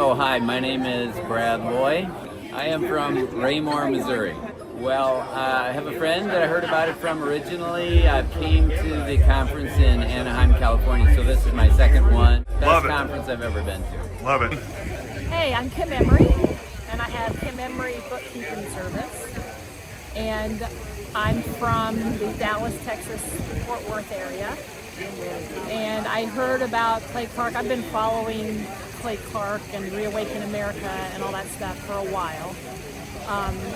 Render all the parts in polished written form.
Oh, hi, my name is Brad Loy. I am from Raymore, Missouri. Well, I have a friend that I heard about it from originally. I came to the conference in Anaheim, California, so this is my second one. Best conference I've ever been to. Love it. Hey, I'm Kim Emery, and I have Kim Emery Bookkeeping Service. And I'm from the Dallas, Texas, Fort Worth area. And I heard about Clay Clark. I've been following Clay Clark and Reawaken America and all that stuff for a while.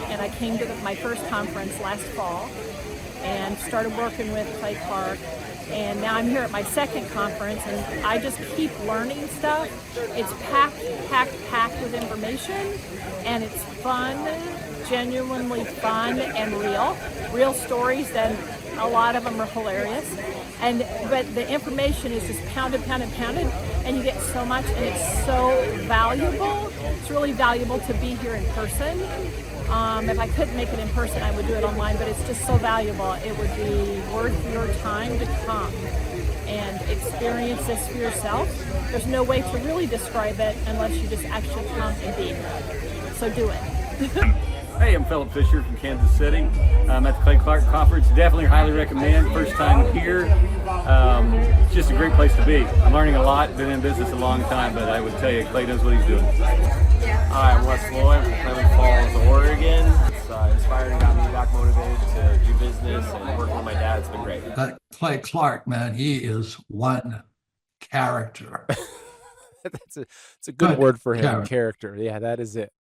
And I came to my first conference last fall and started working with Clay Clark. And now I'm here at my second conference, and I just keep learning stuff. It's packed with information, and it's fun, genuinely fun and real stories, and a lot of them are hilarious. But the information is just pounded, and you get so much, and it's so valuable. It's really valuable to be here in person. If I couldn't make it in person, I would do it online, but it's just so valuable. It would be worth your time to come and experience this for yourself. There's no way to really describe it unless you just actually come and be here. So do it. Hey, I'm Philip Fisher from Kansas City. I'm at the Clay Clark Conference. Definitely highly recommend. First time here. It's just a great place to be. I'm learning a lot. Been in business a long time, but I would tell you, Clay knows what he's doing. Hi, I'm Wes Lloyd from Clement Falls, Oregon. It's inspired and got me back motivated to do business, and working with my dad has been great. Clay Clark, man, he is one character. It's a good word for him, character. Yeah, that is it.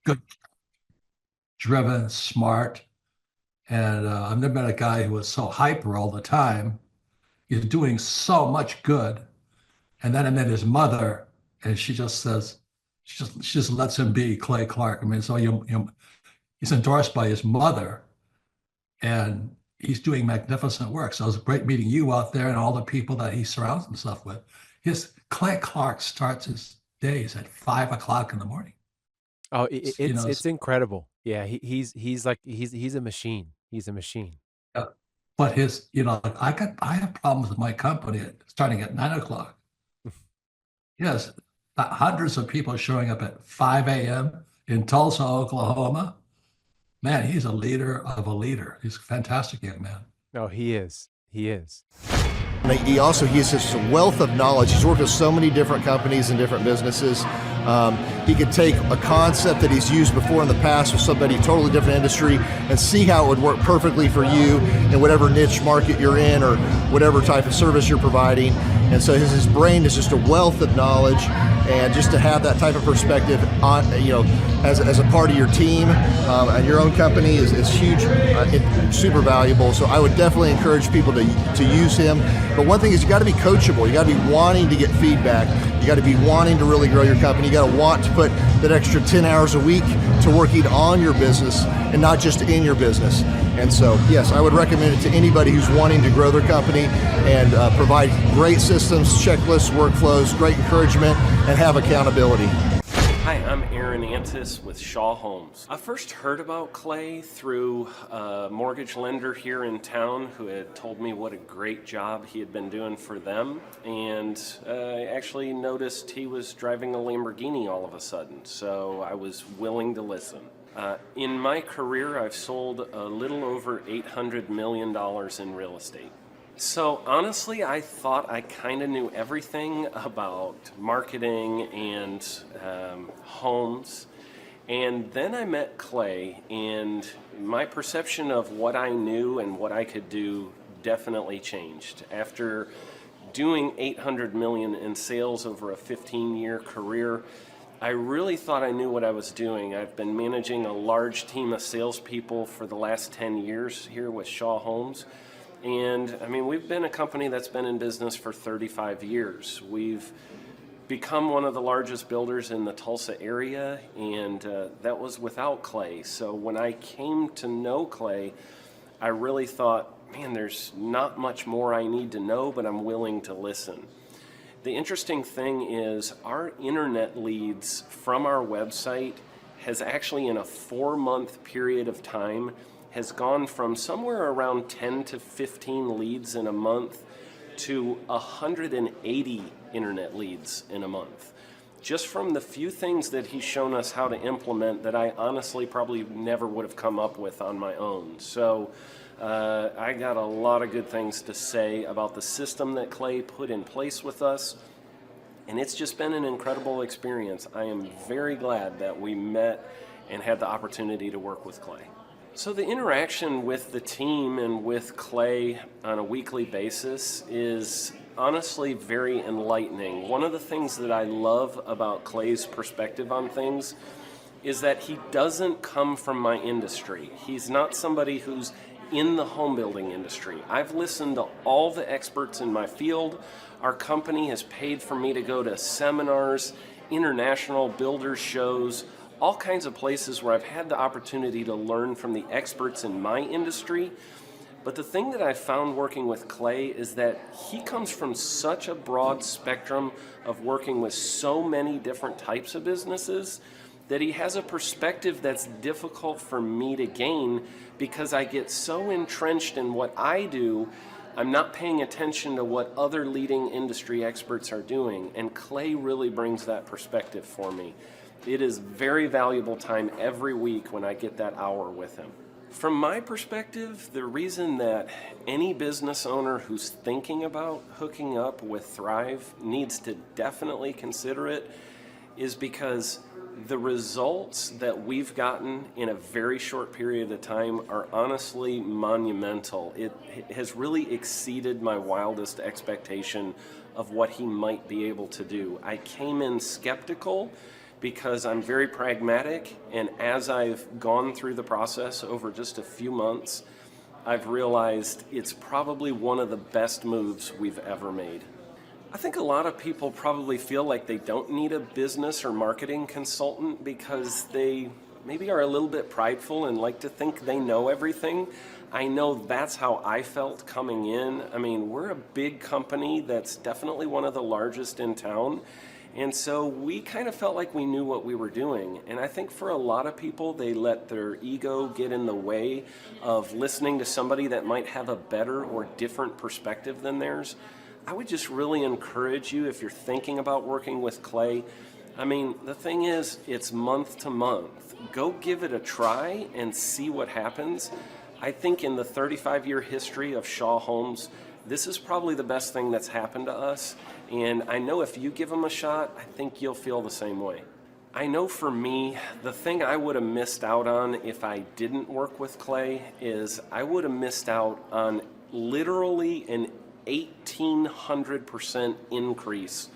Good, driven, smart, and I've never met a guy who was so hyper all the time. He's doing so much good, and then I met his mother, and she just says, she just lets him be Clay Clark. I mean, so he's endorsed by his mother, and he's doing magnificent work. So it was great meeting you out there and all the people that he surrounds himself with. Clay Clark starts his days at 5 o'clock in the morning. Oh, it's incredible. Yeah, he's a machine. He's a machine. But I have problems with my company starting at 9 o'clock. Yes, hundreds of people showing up at 5 a.m. in Tulsa, Oklahoma. Man, he's a leader of a leader. He's a fantastic young man. Oh, he is. He is. He has just a wealth of knowledge. He's worked with so many different companies and different businesses. He could take a concept that he's used before in the past with somebody totally different industry and see how it would work perfectly for you in whatever niche market you're in or whatever type of service you're providing. And so his brain is just a wealth of knowledge, and just to have that type of perspective on, as a part of your team and your own company is huge, super valuable. So I would definitely encourage people to use him. But one thing is, you got to be coachable. You got to be wanting to get feedback. You got to be wanting to really grow your company. You got to want to put that extra 10 hours a week to working on your business and not just in your business. And so, yes, I would recommend it to anybody who's wanting to grow their company and provide great systems, checklists, workflows, great encouragement, and have accountability. Hi, I'm Aaron Antis with Shaw Homes. I first heard about Clay through a mortgage lender here in town who had told me what a great job he had been doing for them, and I actually noticed he was driving a Lamborghini all of a sudden, so I was willing to listen. In my career, I've sold a little over $800 million in real estate. So honestly, I thought I kind of knew everything about marketing and homes. And then I met Clay, and my perception of what I knew and what I could do definitely changed. After doing $800 million in sales over a 15-year career, I really thought I knew what I was doing. I've been managing a large team of salespeople for the last 10 years here with Shaw Homes. And I mean, we've been a company that's been in business for 35 years. We've become one of the largest builders in the Tulsa area, and that was without Clay. So when I came to know Clay, I really thought, man, there's not much more I need to know, but I'm willing to listen. The interesting thing is our internet leads from our website has actually, in a 4-month period of time, has gone from somewhere around 10 to 15 leads in a month to 180 internet leads in a month. just from the few things that he's shown us how to implement that I honestly probably never would have come up with on my own. So I got a lot of good things to say about the system that Clay put in place with us, and it's just been an incredible experience. I am very glad that we met and had the opportunity to work with Clay. So the interaction with the team and with Clay on a weekly basis is honestly very enlightening. One of the things that I love about Clay's perspective on things is that he doesn't come from my industry. He's not somebody who's in the home building industry. I've listened to all the experts in my field. Our company has paid for me to go to seminars, international builders shows, all kinds of places where I've had the opportunity to learn from the experts in my industry. But the thing that I found working with Clay is that he comes from such a broad spectrum of working with so many different types of businesses that he has a perspective that's difficult for me to gain because I get so entrenched in what I do, I'm not paying attention to what other leading industry experts are doing. And Clay really brings that perspective for me. It is very valuable time every week when I get that hour with him. From my perspective, the reason that any business owner who's thinking about hooking up with Thrive needs to definitely consider it is because the results that we've gotten in a very short period of time are honestly monumental. It has really exceeded my wildest expectation of what he might be able to do. I came in skeptical because I'm very pragmatic, and as I've gone through the process over just a few months, I've realized it's probably one of the best moves we've ever made. I think a lot of people probably feel like they don't need a business or marketing consultant because they maybe are a little bit prideful and like to think they know everything. I know that's how I felt coming in. I mean, we're a big company that's definitely one of the largest in town. And so we kind of felt like we knew what we were doing. And I think for a lot of people, they let their ego get in the way of listening to somebody that might have a better or different perspective than theirs. I would just really encourage you, if you're thinking about working with Clay, I mean, the thing is, it's month to month. Go give it a try and see what happens. I think in the 35-year history of Shaw Homes, this is probably the best thing that's happened to us. And I know if you give them a shot, I think you'll feel the same way. I know for me, the thing I would have missed out on if I didn't work with Clay is I would have missed out on literally an 1,800% increase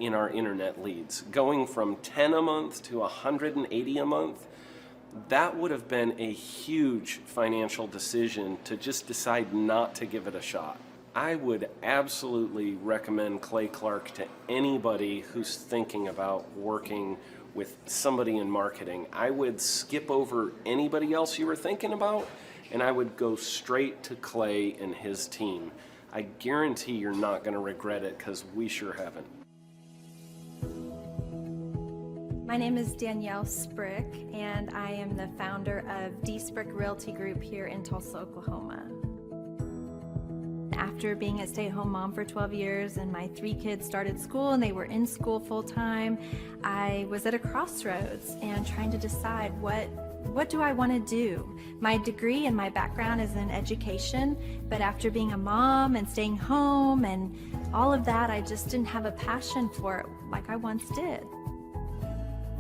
in our internet leads. Going from 10 a month to 180 a month, that would have been a huge financial decision to just decide not to give it a shot. I would absolutely recommend Clay Clark to anybody who's thinking about working with somebody in marketing. I would skip over anybody else you were thinking about, and I would go straight to Clay and his team. I guarantee you're not going to regret it because we sure haven't. My name is Danielle Sprick, and I am the founder of D Sprick Realty Group here in Tulsa, Oklahoma. After being a stay-at-home mom for 12 years and my 3 kids started school and they were in school full-time, I was at a crossroads and trying to decide what do I want to do? My degree and my background is in education, but after being a mom and staying home and all of that, I just didn't have a passion for it like I once did.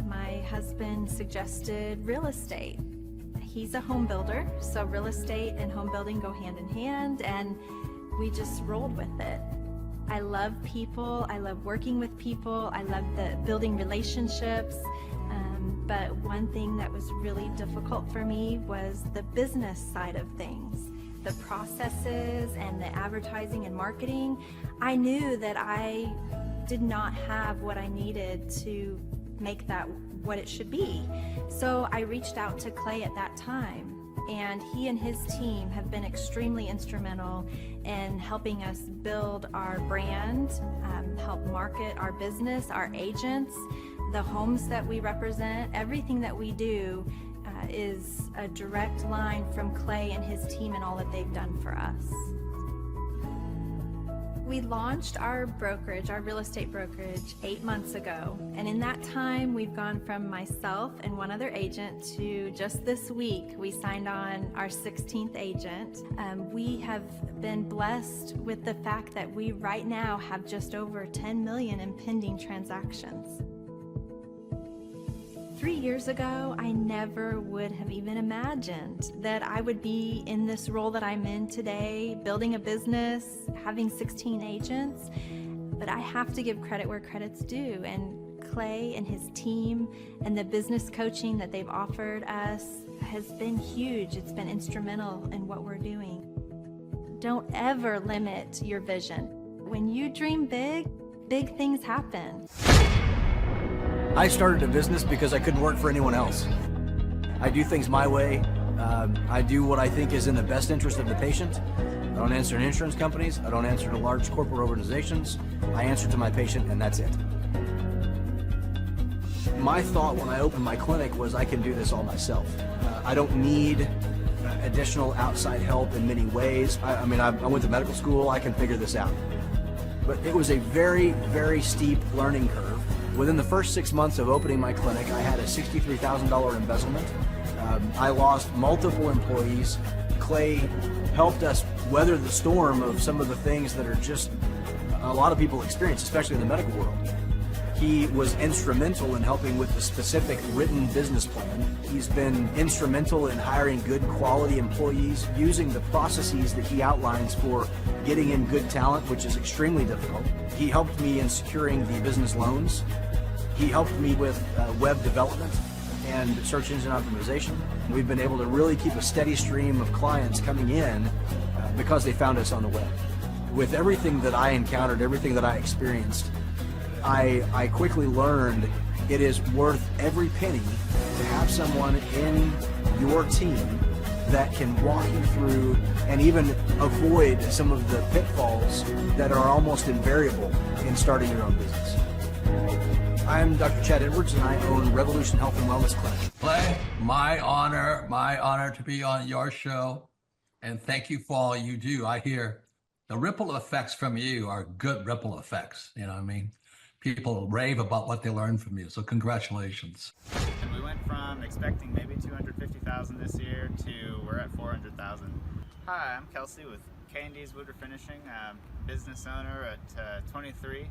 My husband suggested real estate. He's a home builder, so real estate and home building go hand in hand, and we just rolled with it. I love people, I love working with people, I love building relationships. But one thing that was really difficult for me was the business side of things, the processes and the advertising and marketing. I knew that I did not have what I needed to make that what it should be. So I reached out to Clay at that time, and he and his team have been extremely instrumental in helping us build our brand, help market our business, our agents, the homes that we represent. Everything that we do is a direct line from Clay and his team and all that they've done for us. We launched our brokerage, our real estate brokerage, 8 months ago. And in that time, we've gone from myself and one other agent to just this week, we signed on our 16th agent. We have been blessed with the fact that we right now have just over 10 million in pending transactions. 3 years ago, I never would have even imagined that I would be in this role that I'm in today, building a business, having 16 agents. But I have to give credit where credit's due. And Clay and his team and the business coaching that they've offered us has been huge. It's been instrumental in what we're doing. Don't ever limit your vision. When you dream big, big things happen. I started a business because I couldn't work for anyone else. I do things my way. I do what I think is in the best interest of the patient. I don't answer to insurance companies. I don't answer to large corporate organizations. I answer to my patient, and that's it. My thought when I opened my clinic was I can do this all myself. I don't need additional outside help in many ways. I went to medical school. I can figure this out. But it was a very, very steep learning curve. Within the first 6 months of opening my clinic, I had a $63,000 embezzlement. I lost multiple employees. Clay helped us weather the storm of some of the things that are just a lot of people experience, especially in the medical world. He was instrumental in helping with the specific written business plan. He's been instrumental in hiring good quality employees, using the processes that he outlines for getting in good talent, which is extremely difficult. He helped me in securing the business loans. He helped me with web development and search engine optimization. We've been able to really keep a steady stream of clients coming in because they found us on the web. With everything that I encountered, everything that I experienced, I quickly learned it is worth every penny to have someone in your team that can walk you through and even avoid some of the pitfalls that are almost invariable in starting your own business. I'm Dr. Chad Edwards, and I own Revolution Health and Wellness Clinic. Clay, my honor to be on your show, and thank you for all you do. I hear the ripple effects from you are good ripple effects, you know what I mean? People rave about what they learned from you, so congratulations. And we went from expecting maybe 250,000 this year to we're at 400,000. Hi, I'm Kelsey with K&D's Woodruff Finishing. I'm business owner at 23.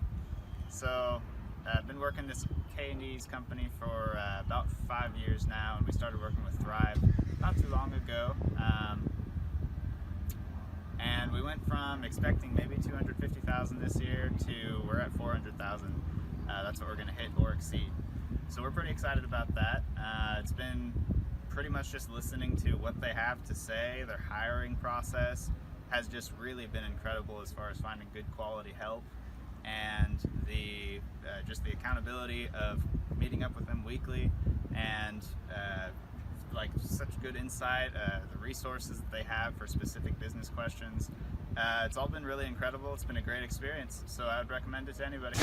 So I've been working this K&D's company for about 5 years now, and we started working with Thrive not too long ago. And we went from expecting maybe 250,000 this year to we're at 400,000. That's what we're going to hit or exceed. So we're pretty excited about that. It's been pretty much just listening to what they have to say. Their hiring process has just really been incredible as far as finding good quality help, and the just the accountability of meeting up with them weekly, and like such good insight, the resources that they have for specific business questions. It's all been really incredible. It's been a great experience, so I would recommend it to anybody.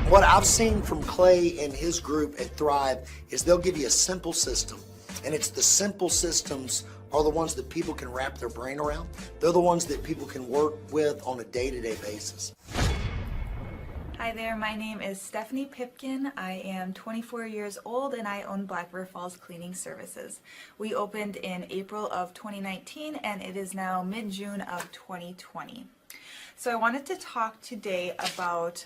What I've seen from Clay and his group at Thrive is they'll give you a simple system, and it's the simple systems are the ones that people can wrap their brain around. They're the ones that people can work with on a day-to-day basis. Hi there, my name is Stephanie Pipkin. I am 24 years old and I own Black River Falls Cleaning Services. We opened in April of 2019 and it is now mid-June of 2020. So I wanted to talk today about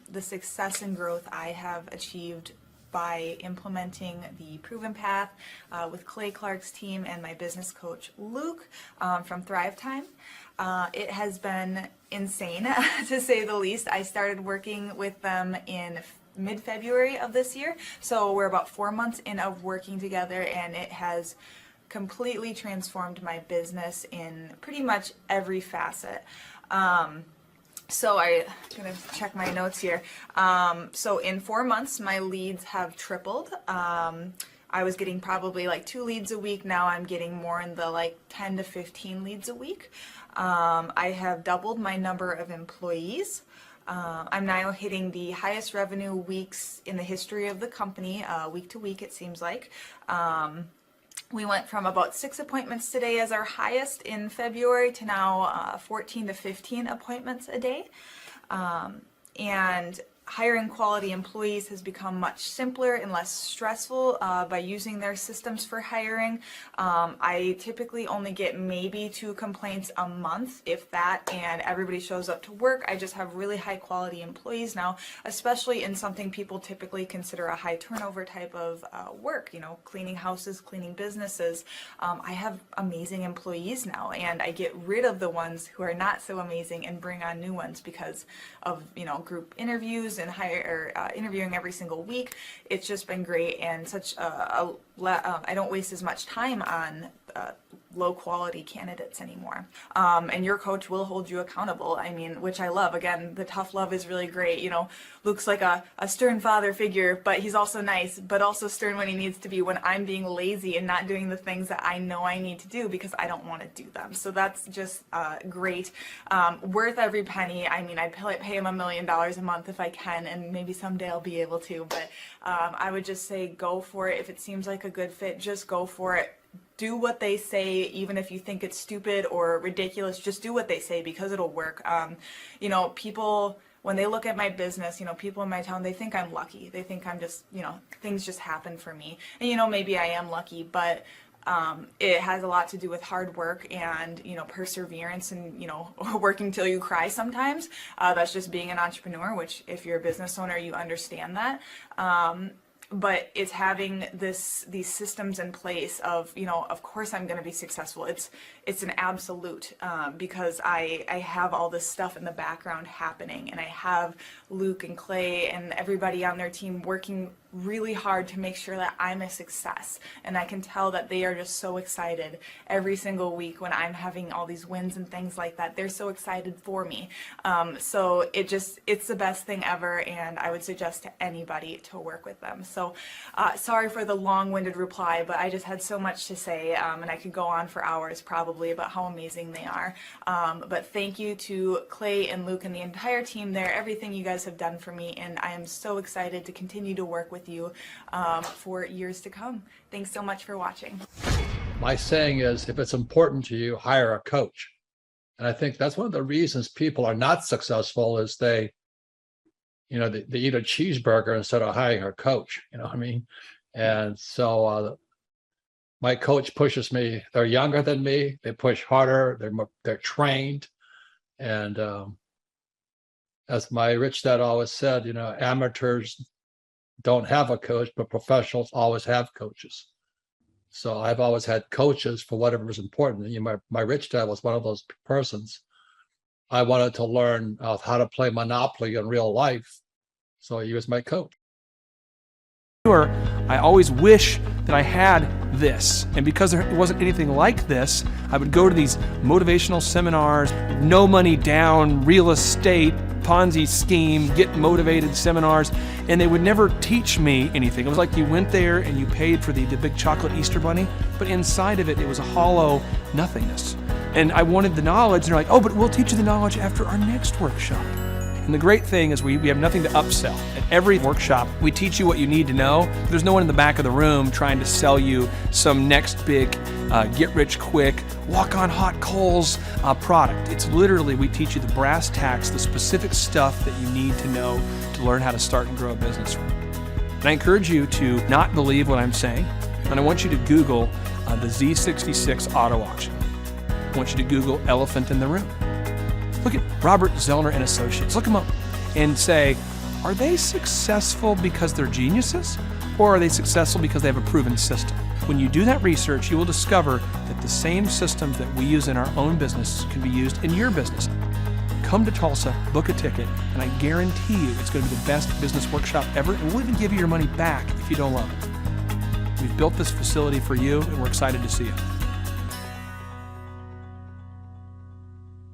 the success and growth I have achieved by implementing the Proven Path with Clay Clark's team and my business coach Luke from Thrivetime. It has been insane to say the least. I started working with them in mid-February of this year, so we're about 4 months in of working together, and it has completely transformed my business in pretty much every facet. So I'm gonna check my notes here. So in 4 months, my leads have tripled. I was getting probably like 2 leads a week. Now I'm getting more in the like 10 to 15 leads a week. I have doubled my number of employees. I'm now hitting the highest revenue weeks in the history of the company, week to week it seems like. We went from about 6 appointments today as our highest in February to now 14 to 15 appointments a day. And hiring quality employees has become much simpler and less stressful by using their systems for hiring. I typically only get maybe 2 complaints a month, if that, and everybody shows up to work. I just have really high quality employees now, especially in something people typically consider a high turnover type of work, you know, cleaning houses, cleaning businesses. I have amazing employees now, and I get rid of the ones who are not so amazing and bring on new ones because of, you know, group interviews and interviewing every single week. It's just been great, and such I don't waste as much time on low quality candidates anymore. And your coach will hold you accountable. I mean, which I love. Again, the tough love is really great. You know, Luke's like a stern father figure, but he's also nice, but also stern when he needs to be, when I'm being lazy and not doing the things that I know I need to do because I don't want to do them. So that's just great. Worth every penny. I mean, I'd pay him $1 million a month if I can, and maybe someday I'll be able to, but I would just say go for it. If it seems like a good fit, just go for it. Do what they say, even if you think it's stupid or ridiculous. Just do what they say because it'll work. You know, people, when they look at my business, you know, people in my town, they think I'm lucky. They think I'm just, you know, things just happen for me. And, you know, maybe I am lucky, but it has a lot to do with hard work and, you know, perseverance and, you know, working till you cry sometimes. That's just being an entrepreneur, which if you're a business owner, you understand that. But it's having these systems in place of, you know, of course I'm going to be successful. It's an absolute because I have all this stuff in the background happening, and I have Luke and Clay and everybody on their team working really hard to make sure that I'm a success. And I can tell that they are just so excited every single week when I'm having all these wins and things like that. They're so excited for me. So it's the best thing ever, and I would suggest to anybody to work with them. So sorry for the long-winded reply, but I just had so much to say, and I could go on for hours probably about how amazing they are. But thank you to Clay and Luke and the entire team there, everything you guys have done for me, and I am so excited to continue to work with you for years to come. Thanks so much for watching. My saying is, if it's important to you, hire a coach. And I think that's one of the reasons people are not successful is they eat a cheeseburger instead of hiring a coach, you know what I mean? And so my coach pushes me. They're younger than me. They push harder. They're trained. And as my rich dad always said, you know, amateurs don't have a coach, but professionals always have coaches. So I've always had coaches for whatever is important. You know, my rich dad was one of those persons. I wanted to learn how to play Monopoly in real life, so he was my coach. I always wish that I had this, and because there wasn't anything like this, I would go to these motivational seminars, no money down, real estate, Ponzi scheme, get motivated seminars, and they would never teach me anything. It was like you went there and you paid for the big chocolate Easter bunny, but inside of it, it was a hollow nothingness. And I wanted the knowledge, and they're like, oh, but we'll teach you the knowledge after our next workshop. And the great thing is we have nothing to upsell. At every workshop, we teach you what you need to know. There's no one in the back of the room trying to sell you some next big get-rich-quick, walk-on-hot coals product. It's literally, we teach you the brass tacks, the specific stuff that you need to know to learn how to start and grow a business. And I encourage you to not believe what I'm saying, and I want you to Google the Z66 auto auction. I want you to Google elephant in the room. Look at Robert Zellner and Associates. Look them up and say, are they successful because they're geniuses, or are they successful because they have a proven system? When you do that research, you will discover that the same systems that we use in our own business can be used in your business. Come to Tulsa, book a ticket, and I guarantee you it's going to be the best business workshop ever, and we'll even give you your money back if you don't love it. We've built this facility for you, and we're excited to see you.